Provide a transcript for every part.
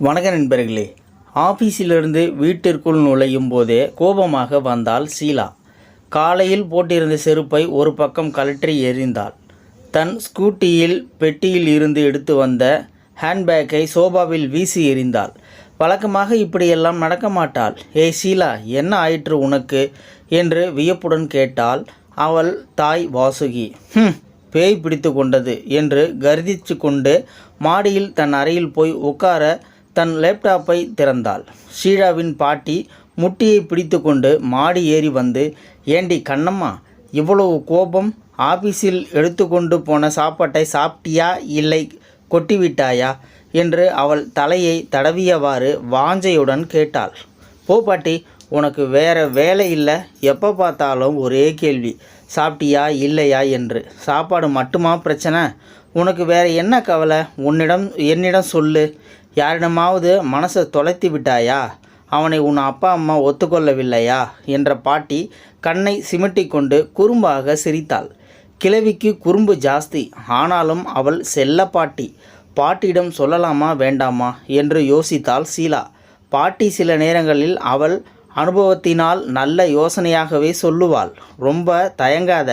வணக்க நண்பர்களே, ஆஃபீஸிலிருந்து வீட்டிற்குள் நுழையும் போதே கோபமாக வந்தாள் ஷீலா. காலையில் போட்டிருந்த செருப்பை ஒரு பக்கம் கழற்றி எறிந்தாள். தன் ஸ்கூட்டியில் பெட்டியில் இருந்து எடுத்து வந்த ஹேண்ட்பேக்கை சோபாவில் வீசி எறிந்தாள். வழக்கமாக இப்படியெல்லாம் நடக்க மாட்டாள். ஏய் ஷீலா, என்ன ஆயிற்று உனக்கு என்று வியப்புடன் கேட்டாள் அவள் தாய் வாசுகி. பேய் பிடித்து கொண்டது என்று கர்ஜித்து கொண்டு மாடியில் தன் அறையில் போய் உட்கார தன் லேப்டாப்பை திறந்தாள். ஷீலாவின் பாட்டி முட்டியை பிடித்து கொண்டு மாடி ஏறி வந்து, ஏண்டி கண்ணம்மா, இவ்வளவு கோபம்? ஆபீஸில் எடுத்துக்கொண்டு போன சாப்பாட்டை சாப்பிட்டியா இல்லை கொட்டிவிட்டாயா என்று அவள் தலையை தடவியவாறு வாஞ்சையுடன் கேட்டாள். போ பாட்டி, உனக்கு வேற வேலை இல்லை, எப்போ பார்த்தாலும் ஒரே கேள்வி, சாப்பிட்டியா இல்லையா என்று. சாப்பாடு மட்டுமா பிரச்சனை? உனக்கு வேற என்ன கவலை? என்னிடம் சொல்லு. யாரிடமாவது மனசை தொலைத்து விட்டாயா? அவனை உன் அப்பா அம்மா ஒத்துக்கொள்ளவில்லையா என்ற பாட்டி கண்ணை சிமிட்டி கொண்டு குறும்பாக சிரித்தாள். கிழவிக்கு குறும்பு ஜாஸ்தி, ஆனாலும் அவள் செல்ல பாட்டி. பாட்டியிடம் சொல்லலாமா வேண்டாமா என்று யோசித்தாள் ஷீலா. பாட்டி சில நேரங்களில் அவள் அனுபவத்தினால் நல்ல யோசனையாகவே சொல்லுவாள். ரொம்ப தயங்காத,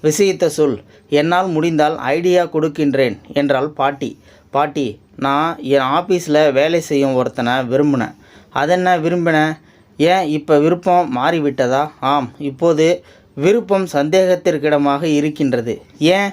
விஷயத்தை சொல், என்னால் முடிந்தால் ஐடியா கொடுக்கின்றேன் என்றாள் பாட்டி. பாட்டி, நான் என் ஆஃபீஸில் வேலை செய்யும் ஒருத்தனை விரும்பினேன். அதென்ன விரும்பினேன்? ஏன் இப்போ விருப்பம் மாறிவிட்டதா? ஆம், இப்போது விருப்பம் சந்தேகத்திற்கிடமாக இருக்கின்றது. ஏன்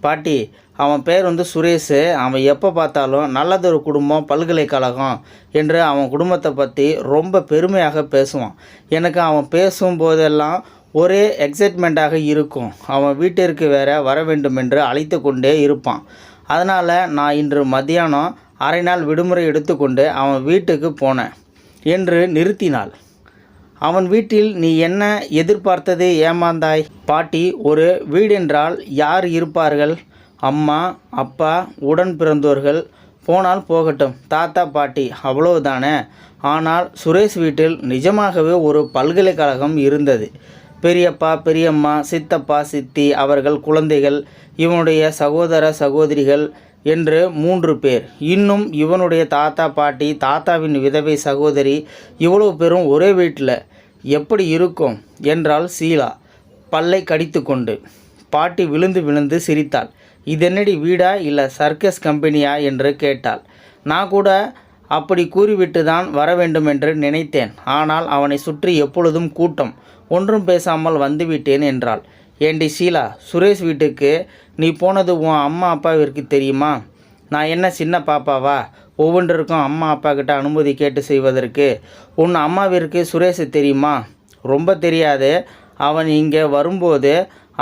பாட்டி? அவன் பேர் சுரேஷ். அவன் எப்போ பார்த்தாலும் நல்லதொரு குடும்பம், பல்கலைக்கழகம் என்று அவன் குடும்பத்தை பற்றி ரொம்ப பெருமையாக பேசுவான். எனக்கு அவன் பேசும் போதெல்லாம் ஒரே எக்ஸைட்மெண்ட்டாக இருக்கும். அவன் வீட்டிற்கு வேற வர வேண்டும் என்று அழைத்து கொண்டே இருப்பான். அதனால் நான் இன்று மத்தியானம் அரை நாள் விடுமுறை எடுத்துக்கொண்டு அவன் வீட்டுக்கு போனேன் என்று நிறுத்தினாள். அவன் வீட்டில் நீ என்ன எதிர்பார்த்தது ஏமாந்தாய்? பாட்டி, ஒரு வீடென்றால் யார் இருப்பார்கள்? அம்மா, அப்பா, உடன் பிறந்தோர்கள், போனால் போகட்டும், தாத்தா பாட்டி, அவ்வளவுதானே. ஆனால் சுரேஷ் வீட்டில் நிஜமாகவே ஒரு பல்கலைக்கழகம் இருந்தது. பெரியப்பா, பெரியம்மா, சித்தப்பா, சித்தி, அவர்கள் குழந்தைகள், இவனுடைய சகோதர சகோதரிகள் என்று 3 பேர். இன்னும் இவனுடைய தாத்தா பாட்டி, தாத்தாவின் விதவை சகோதரி, இவ்வளவு பேரும் ஒரே வீட்டில் எப்படி இருக்கும் என்றாள் ஷீலா பல்லை கடித்து கொண்டு. பாட்டி விழுந்து விழுந்து சிரித்தாள். இதென்னடி வீடா இல்லை சர்க்கஸ் கம்பெனியா என்று கேட்டாள். நான் கூட அப்படி கூறிவிட்டு தான் வர வேண்டும் என்று நினைத்தேன். ஆனால் அவனை சுற்றி எப்பொழுதும் கூட்டம். ஒன்றும் பேசாமல் வந்துவிட்டேன் என்றாள். ஏண்டி ஷீலா, சுரேஷ் வீட்டுக்கு நீ போனது உன் அம்மா அப்பாவிற்கு தெரியுமா? நான் என்ன சின்ன பாப்பாவா? ஒவ்வொன்றிற்கும் அம்மா அப்பா கிட்ட அனுமதி கேட்டு செய்வதற்கு. உன் அம்மாவிற்கு சுரேஷ் தெரியுமா? ரொம்ப தெரியாது. அவன் இங்கே வரும்போது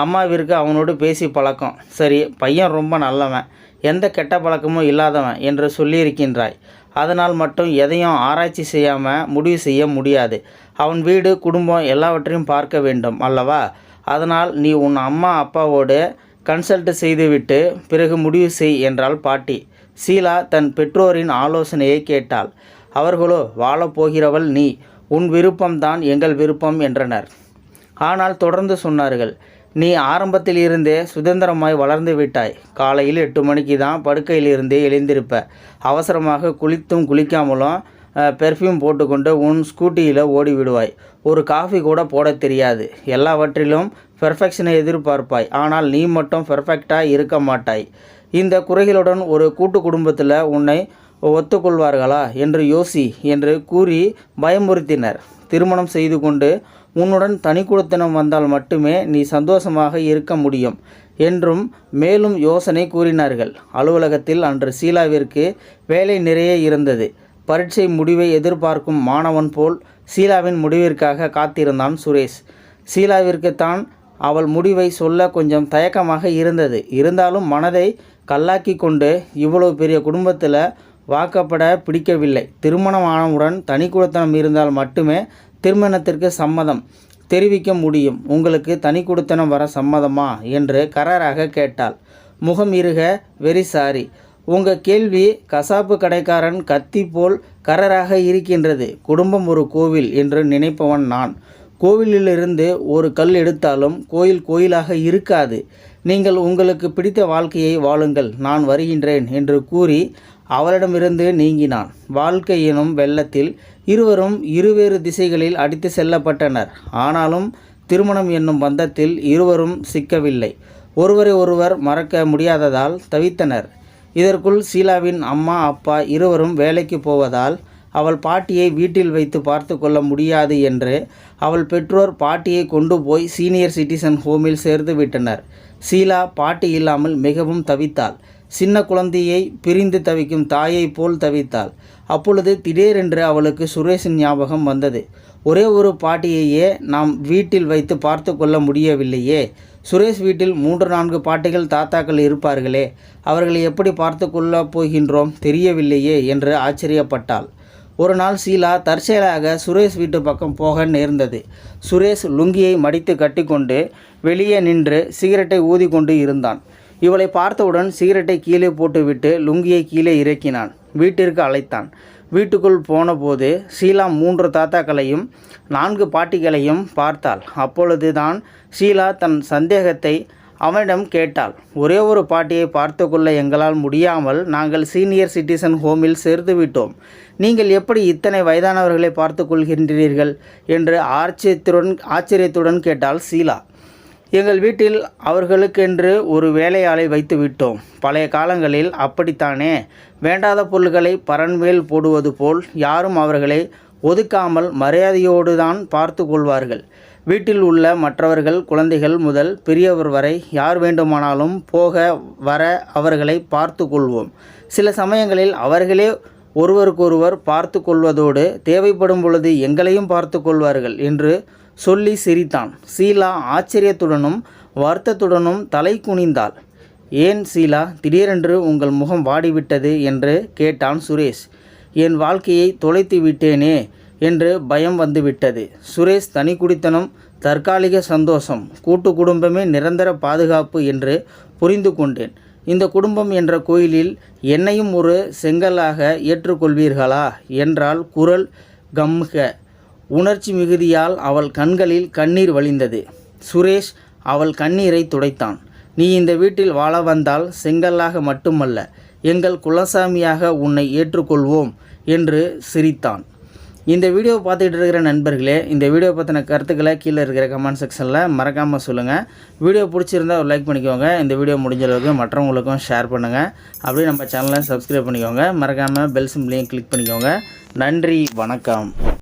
அம்மாவிற்கு அவனோடு பேசி பழக்கம். சரி, பையன் ரொம்ப நல்லவன், எந்த கெட்ட பழக்கமும் இல்லாதவன் என்று சொல்லியிருக்கின்றாய். அதனால் மட்டும் எதையும் ஆராய்ச்சி செய்யாமல் முடிவு செய்ய முடியாது. அவன் வீடு, குடும்பம் எல்லாவற்றையும் பார்க்க வேண்டும் அல்லவா? அதனால் நீ உன் அம்மா அப்பாவோடு கன்சல்ட் செய்துவிட்டு பிறகு முடிவு செய் என்றாள் பாட்டி. ஷீலா தன் பெற்றோரின் ஆலோசனையை கேட்டாள். அவர்களோ, வாழப்போகிறவள் நீ, உன் விருப்பம்தான் எங்கள் விருப்பம் என்றனர். ஆனால் தொடர்ந்து சொன்னார்கள், நீ ஆரம்பத்தில் இருந்தே சுதந்திரமாய் வளர்ந்து விட்டாய். காலையில் 8 மணிக்கு தான் படுக்கையிலிருந்தே எழுந்திருப்ப. அவசரமாக குளித்தும் குளிக்காமலும் பெர்ஃப்யூம் போட்டுக்கொண்டு உன் ஸ்கூட்டியில் ஓடி விடுவாய். ஒரு காஃபி கூட போட தெரியாது. எல்லாவற்றிலும் பெர்ஃபெக்ஷனை எதிர்பார்ப்பாய். ஆனால் நீ மட்டும் பெர்ஃபெக்டாக இருக்க மாட்டாய். இந்த குறைகளுடன் ஒரு கூட்டு குடும்பத்தில் உன்னை ஒத்துக்கொள்வார்களா என்று யோசி என்று கூறி பயமுறுத்தினர். திருமணம் செய்து கொண்டு உன்னுடன் தனிக்குடித்தனம் வந்தால் மட்டுமே நீ சந்தோஷமாக இருக்க முடியும் என்றும் மேலும் யோசனை கூறினார்கள். அலுவலகத்தில் அன்று ஷீலாவிற்கு வேலை நிறைய இருந்தது. பரீட்சை முடிவை எதிர்பார்க்கும் மாணவன் போல் ஷீலாவின் முடிவிற்காக காத்திருந்தான் சுரேஷ். ஷீலாவிற்கு தான் அவள் முடிவை சொல்ல கொஞ்சம் தயக்கமாக இருந்தது. இருந்தாலும் மனதை கல்லாக்கி கொண்டு இவ்வளவு பெரிய குடும்பத்தில் வாக்கப்பட பிடிக்கவில்லை. திருமணம் ஆனவுடன் தனிக்குடித்தனம் இருந்தால் மட்டுமே திருமணத்திற்கு சம்மதம் தெரிவிக்க முடியும். உங்களுக்கு தனிக்குடித்தனம் வர சம்மதமா என்று கராராக கேட்டாள். முகம் இருக, வெரி சாரி, உங்கள் கேள்வி கசாப்பு கடைக்காரன் கத்தி போல் கரராக இருக்கின்றது. குடும்பம் ஒரு கோவில் என்று நினைப்பவன் நான். கோவிலிலிருந்து ஒரு கல் எடுத்தாலும் கோயில் கோயிலாக இருக்காது. நீங்கள் உங்களுக்கு பிடித்த வாழ்க்கையை வாழுங்கள், நான் வருகின்றேன் என்று கூறி அவளிடமிருந்து நீங்கினான். வாழ்க்கை எனும் வெள்ளத்தில் இருவரும் இருவேறு திசைகளில் அடித்து செல்லப்பட்டனர். ஆனாலும் திருமணம் என்னும் பந்தத்தில் இருவரும் சிக்கவில்லை. ஒருவரை ஒருவர் மறக்க முடியாததால் தவித்தனர். இதற்குள் ஷீலாவின் அம்மா அப்பா இருவரும் வேலைக்கு போவதால் அவள் பாட்டியை வீட்டில் வைத்து பார்த்து கொள்ள முடியாது என்று அவள் பெற்றோர் பாட்டியை கொண்டு போய் சீனியர் சிட்டிசன் ஹோமில் சேர்த்து விட்டனர். ஷீலா பாட்டி இல்லாமல் மிகவும் தவித்தாள். சின்ன குழந்தையை பிரிந்து தவிக்கும் தாயை போல் தவித்தாள். அப்பொழுது திடீரென்று அவளுக்கு சுரேஷின் ஞாபகம் வந்தது. ஒரே ஒரு பாட்டியையே நாம் வீட்டில் வைத்து பார்த்து கொள்ள முடியவில்லையே. சுரேஷ் வீட்டில் 3-4 பாட்டிகள் தாத்தாக்கள் இருப்பார்களே, அவர்களை எப்படி பார்த்து கொள்ளப் போகின்றோம் தெரியவில்லையே என்று ஆச்சரியப்பட்டாள். ஒரு நாள் ஷீலா தற்செயலாக சுரேஷ் வீட்டு பக்கம் போக நேர்ந்தது. சுரேஷ் லுங்கியை மடித்து கட்டிக்கொண்டு வெளியே நின்று சிகரெட்டை ஊதி கொண்டு இருந்தான். இவளை பார்த்தவுடன் சிகரெட்டை கீழே போட்டுவிட்டு லுங்கியை கீழே இறக்கினான். வீட்டிற்கு அழைத்தான். வீட்டுக்குள் போனபோது ஷீலா 3 தாத்தாக்களையும் 4 பாட்டிகளையும் பார்த்தாள். அப்பொழுது தான் ஷீலா தன் சந்தேகத்தை அவனிடம் கேட்டாள். ஒரே ஒரு பாட்டியை பார்த்து கொள்ள எங்களால் முடியாமல் நாங்கள் சீனியர் சிட்டிசன் ஹோமில் சேர்த்து விட்டோம். நீங்கள் எப்படி இத்தனை வயதானவர்களை பார்த்து கொள்கின்றீர்கள் என்று ஆச்சரியத்துடன் கேட்டாள் ஷீலா. எங்கள் வீட்டில் அவர்களுக்கென்று ஒரு வேலையாளை வைத்து விட்டோம். பழைய காலங்களில் அப்படித்தானே. வேண்டாத பொருள்களை பரன்மேல் போடுவது போல் யாரும் அவர்களை ஒதுக்காமல் மரியாதையோடு தான் பார்த்து கொள்வார்கள். வீட்டில் உள்ள மற்றவர்கள் குழந்தைகள் முதல் பெரியவர் வரை யார் வேண்டுமானாலும் போக வர அவர்களை பார்த்து கொள்வோம். சில சமயங்களில் அவர்களே ஒருவருக்கொருவர் பார்த்து கொள்வதோடு தேவைப்படும் பொழுது எங்களையும் பார்த்து கொள்வார்கள் என்று சொல்லி சிரித்தான். ஷீலா ஆச்சரியத்துடனும் வருத்தத்துடனும் தலை குனிந்தாள். ஏன் ஷீலா, திடீரென்று உங்கள் முகம் வாடிவிட்டது என்று கேட்டான் சுரேஷ். என் வாழ்க்கையை தொலைத்து விட்டேனே என்று பயம் வந்துவிட்டது. சுரேஷ், தனி குடித்தனம் தற்காலிக சந்தோஷம், கூட்டு குடும்பமே நிரந்தர பாதுகாப்பு என்று புரிந்து கொண்டேன். இந்த குடும்பம் என்ற கோயிலில் என்னையும் ஒரு செங்கலாக ஏற்றுக்கொள்வீர்களா என்றால் குரல் கம்க. உணர்ச்சி மிகுதியால் அவள் கண்களில் கண்ணீர் வழிந்தது. சுரேஷ் அவள் கண்ணீரை துடைத்தான். நீ இந்த வீட்டில் வாழ வந்தால் செங்கல்லாக மட்டுமல்ல, எங்கள் குலசாமியாக உன்னை ஏற்றுக்கொள்வோம் என்று சிரித்தான். இந்த வீடியோ பார்த்துக்கிட்டு இருக்கிற நண்பர்களே, இந்த வீடியோ பற்றின கருத்துக்களை கீழே இருக்கிற கமெண்ட் செக்ஷனில் மறக்காமல் சொல்லுங்கள். வீடியோ பிடிச்சிருந்தால் ஒரு லைக் பண்ணிக்கோங்க. இந்த வீடியோ முடிஞ்ச அளவுக்கு மற்றவங்களுக்கும் ஷேர் பண்ணுங்கள். அப்படியே நம்ம சேனலை சப்ஸ்கிரைப் பண்ணிக்கோங்க. மறக்காமல் பெல் சிம்பிளையும் கிளிக் பண்ணிக்கோங்க. நன்றி, வணக்கம்.